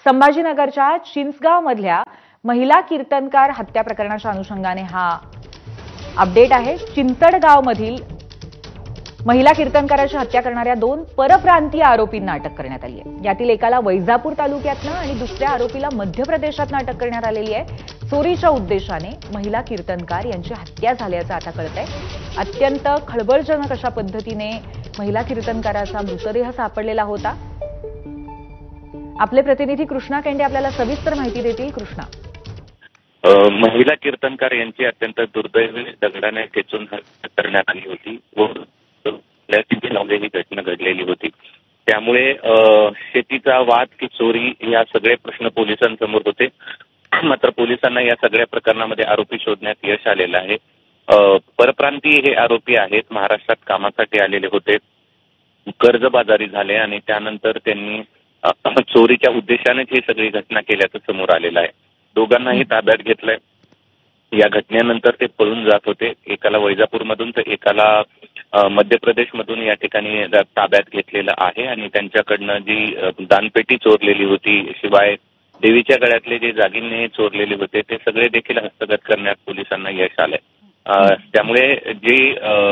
संभाजीनगरच्या चिंचगावमधल्या महिला कीर्तनकार हत्या प्रकरणाच्या अनुषंगाने हा अपडेट आहे। चिंचडगावमधील महिला कीर्तनकाराची हत्या करणाऱ्या 2 परप्रांतीय आरोपींना अटक करण्यात आली आहे। यातील एकाला वैजापूर तालुक्यातनं आणि दुसऱ्या आरोपीला मध्य प्रदेशातनं अटक करण्यात आलेली आहे। चोरीच्या उद्देशाने महिला कीर्तनकार यांची हत्या झाल्याचं आता कळतंय। अत्यंत खळबळजनक अशा पद्धतीने महिला कीर्तनकाराचा मृतदेह सापडलेला होता। आपले प्रतिनिधी कृष्णा केंडे आपल्याला सविस्तर माहिती देतील। कृष्णा, महिला कीर्तनकार यांची अत्यंत दुर्दैवी दगडाने ठेचून हत्या करण्यात आली होती व ही घटना घडलेली होती। त्यामुळे शेतीचा वाद की चोरी या सगळे प्रश्न पोलिसांसमोर होते। मात्र पोलिसांना या सगळ्या प्रकरणामध्ये आरोपी शोधण्यात यश आलेलं आहे। परप्रांतीय हे आरोपी आहेत, महाराष्ट्रात कामासाठी आलेले होते, कर्जबाजारी झाले आणि त्यानंतर त्यांनी चोरीच्या उद्देशानेच ही सगळी घटना केल्याचं समोर आलेलं आहे। दोघांनाही ताब्यात घेतलंय। या घटनेनंतर ते पळून जात होते। एकाला वैजापूरमधून तर एकाला मध्य प्रदेशमधून या ठिकाणी ताब्यात घेतलेलं आहे आणि त्यांच्याकडनं जी दानपेटी चोरलेली होती, शिवाय देवीच्या गळ्यातले जे दागिने चोरलेले होते ते सगळे देखील हस्तगत करण्यात पोलिसांना यश आलंय। त्यामुळे जी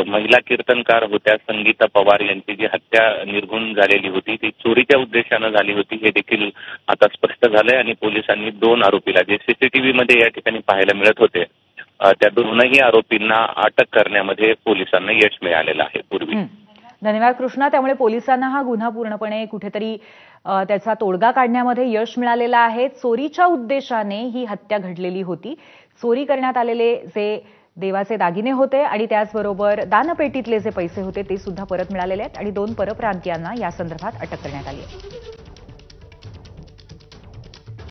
महिला कीर्तनकार होत्या संगीता पवार यांची जी हत्या निर्घुण झालेली होती ती चोरीच्या उद्देशानं झाली होती हे देखील आता स्पष्ट झालंय आणि पोलिसांनी 2 आरोपीला जे सीसीटीव्ही मध्ये या ठिकाणी पाहायला मिळत होते त्या दोनही आरोपींना अटक करण्यामध्ये पोलिसांना यश मिळालेलं आहे। पूर्वी धन्यवाद कृष्णा। त्यामुळे पोलिसांना हा गुन्हा पूर्णपणे कुठेतरी त्याचा तोडगा काढण्यामध्ये यश मिळालेलं आहे। चोरीच्या उद्देशाने ही हत्या घडलेली होती। चोरी करण्यात आलेले जे देवाचे दागिने होते आणि त्याचबरोबर दानपेटीतले जे पैसे होते ते सुद्धा परत मिळालेले आहेत आणि 2 परप्रांतीयांना या संदर्भात अटक करण्यात आली आहे।